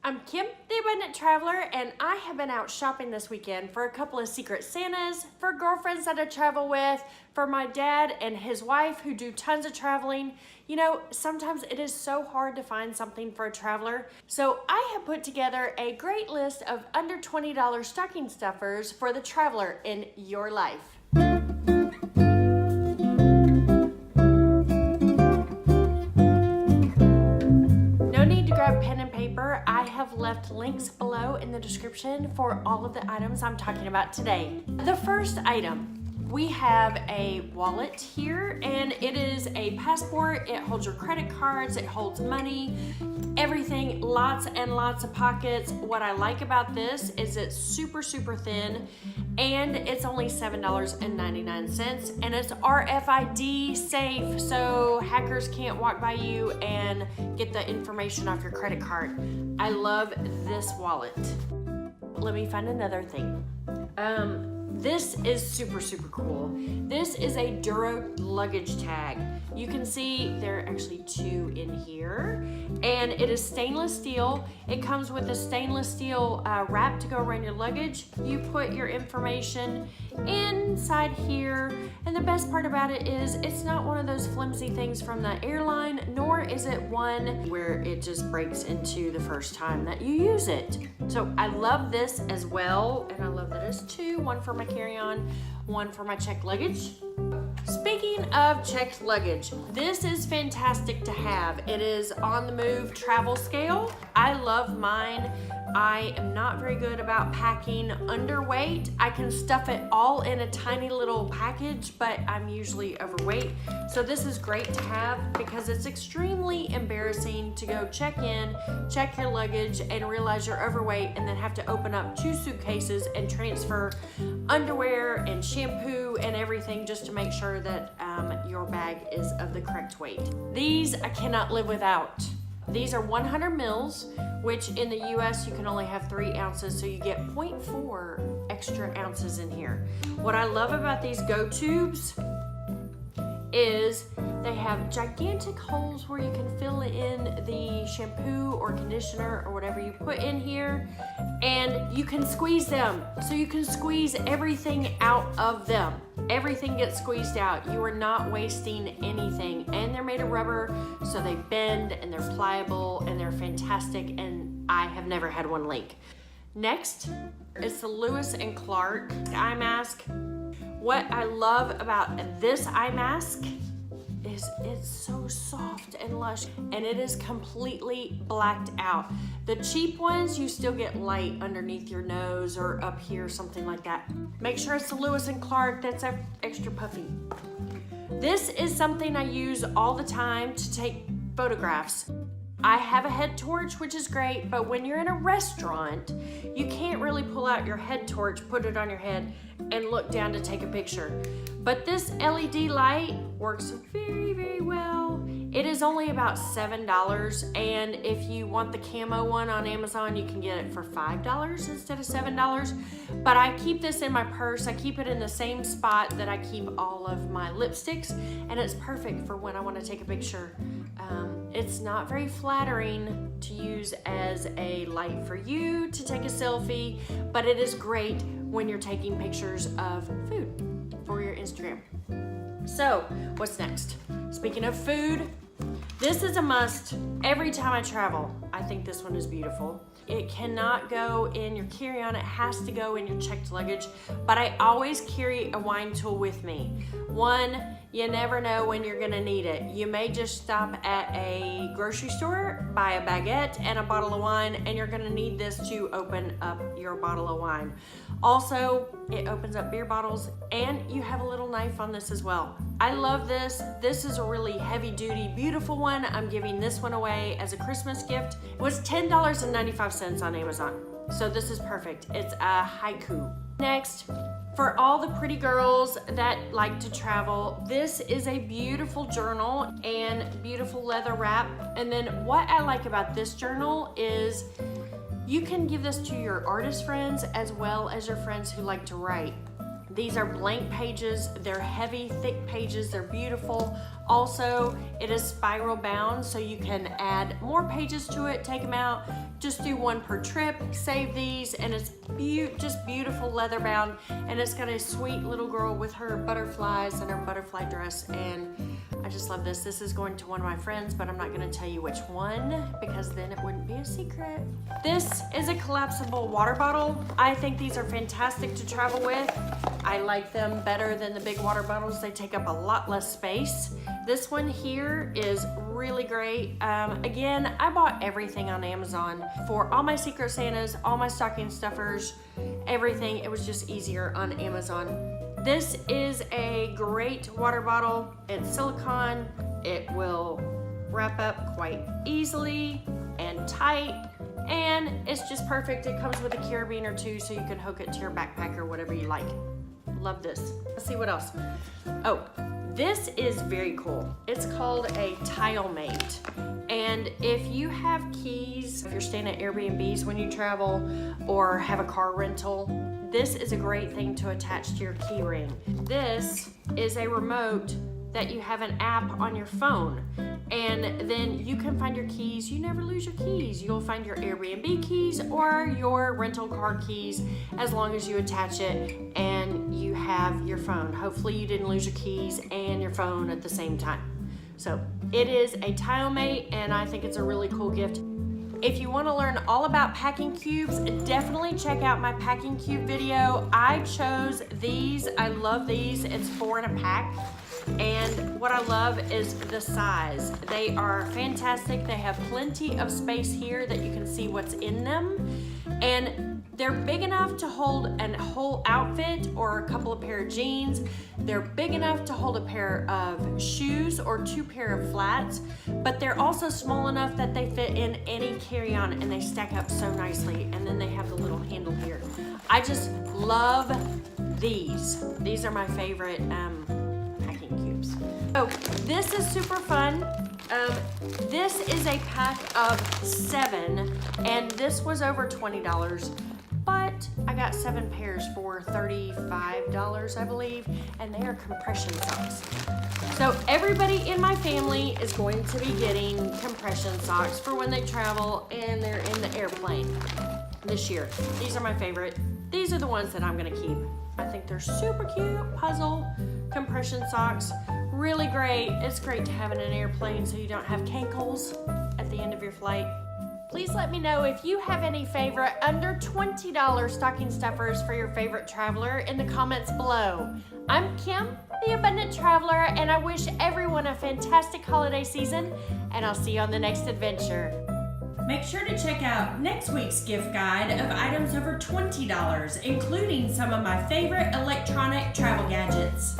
I'm Kim, the Abundant Traveler, and I have been out shopping this weekend for a couple of Secret Santas, for girlfriends that I travel with, for my dad and his wife who do tons of traveling. You know, sometimes it is so hard to find something for a traveler. So I have put together a great list of under $20 stocking stuffers for the traveler in your life. Grab pen and paper. I have left links below in the description for all of the items I'm talking about today. The first item, we have a wallet here, and it is a passport. It holds your credit cards, it holds money, everything, lots and lots of pockets. What I like about this is it's super thin, and it's only $7.99, and it's RFID safe, so hackers can't walk by you and get the information off your credit card. I love this wallet. Let me find another thing. This is super cool. This is a Durham Luggage Tag. You can see there are actually two in here, and it is stainless steel. It comes with a stainless steel wrap to go around your luggage. You put your information inside here, and the best part about it is it's not one of those flimsy things from the airline, nor is it one where it just breaks into the first time that you use it. So I love this as well, and I love that it's two, one for my carry-on, one for my checked luggage. Speaking of checked luggage, this is fantastic to have. It is on the move travel scale. I love mine. I am not very good about packing underweight. I can stuff it all in a tiny little package, but I'm usually overweight. So this is great to have because it's extremely embarrassing to go check in, check your luggage, and realize you're overweight and then have to open up 2 suitcases and transfer underwear and shampoo and everything just to make sure that your bag is of the correct weight. These I cannot live without. These are 100 mils, which in the US you can only have 3 ounces, so you get 0.4 extra ounces in here. What I love about these Go tubes is they have gigantic holes where you can fill in the shampoo or conditioner or whatever you put in here, and you can squeeze them. So you can squeeze everything out of them. Everything gets squeezed out. You are not wasting anything, and they're made of rubber, so they bend and they're pliable and they're fantastic, and I have never had one leak. Next, it's the Lewis & Clark eye mask. What I love about this eye mask is it's so soft and lush, and it is completely blacked out. The cheap ones, you still get light underneath your nose or up here, something like that. Make sure it's the Lewis & Clark, that's extra puffy. This is something I use all the time to take photographs. I have a head torch, which is great, but when you're in a restaurant, you can't really pull out your head torch, put it on your head, and look down to take a picture. But this LED light works very well. It is only about $7, and if you want the camo one on Amazon, you can get it for $5 instead of $7. But I keep this in my purse. I keep it in the same spot that I keep all of my lipsticks, and it's perfect for when I want to take a picture. It's not very flattering to use as a light for you to take a selfie, but it is great when you're taking pictures of food for your Instagram. So, what's next? Speaking of food, this is a must every time I travel. I think this one is beautiful. It cannot go in your carry-on, it has to go in your checked luggage, but I always carry a wine tool with me. One, you never know when you're gonna need it. You may just stop at a grocery store, buy a baguette and a bottle of wine, and you're gonna need this to open up your bottle of wine. Also, it opens up beer bottles, and you have a little knife on this as well. I love this. This is a really heavy-duty, beautiful one. I'm giving this one away as a Christmas gift. It was $10.95 on Amazon, so this is perfect. It's a haiku. Next, for all the pretty girls that like to travel, this is a beautiful journal and beautiful leather wrap. And then what I like about this journal is you can give this to your artist friends as well as your friends who like to write. These are blank pages, they're heavy, thick pages, they're beautiful. Also, it is spiral bound, so you can add more pages to it, take them out, just do one per trip, save these, and it's just beautiful leather bound, and it's got a sweet little girl with her butterflies and her butterfly dress, and I just love this. This is going to one of my friends, but I'm not gonna tell you which one because then it wouldn't be a secret. This is a collapsible water bottle. I think these are fantastic to travel with. I like them better than the big water bottles. They take up a lot less space. This one here is really great. Again, I bought everything on Amazon for all my Secret Santas, all my stocking stuffers, everything. It was just easier on Amazon. This is a great water bottle. It's silicone. It will wrap up quite easily and tight, and it's just perfect. It comes with a carabiner or two, so you can hook it to your backpack or whatever you like. Love this. Let's see what else. Oh, this is very cool. It's called a tile mate. And if you have keys, if you're staying at Airbnbs when you travel or have a car rental, this is a great thing to attach to your key ring. This is a remote that you have an app on your phone, and then you can find your keys. You never lose your keys. You'll find your Airbnb keys or your rental car keys as long as you attach it and you have your phone. Hopefully you didn't lose your keys and your phone at the same time. So it is a tile mate, and I think it's a really cool gift. If you want to learn all about packing cubes, definitely check out my packing cube video. I chose these. I love these. It's 4 in a pack. And what I love is the size. They are fantastic. They have plenty of space here that you can see what's in them. And they're big enough to hold a whole outfit or a couple of pair of jeans. They're big enough to hold a pair of shoes or 2 pair of flats, but they're also small enough that they fit in any carry-on, and they stack up so nicely. And then they have the little handle here. I just love these. These are my favorite packing cubes. So this is super fun. This is a pack of 7, and this was over $20, but I got 7 pairs for $35, I believe, and they are compression socks. So everybody in my family is going to be getting compression socks for when they travel and they're in the airplane this year. These are my favorite. These are the ones that I'm gonna keep. I think they're super cute. Puzzle compression socks. Really great. It's great to have in an airplane so you don't have cankles at the end of your flight. Please let me know if you have any favorite under $20 stocking stuffers for your favorite traveler in the comments below. I'm Kim, the Abundant Traveler, and I wish everyone a fantastic holiday season, and I'll see you on the next adventure. Make sure to check out next week's gift guide of items over $20, including some of my favorite electronic travel gadgets.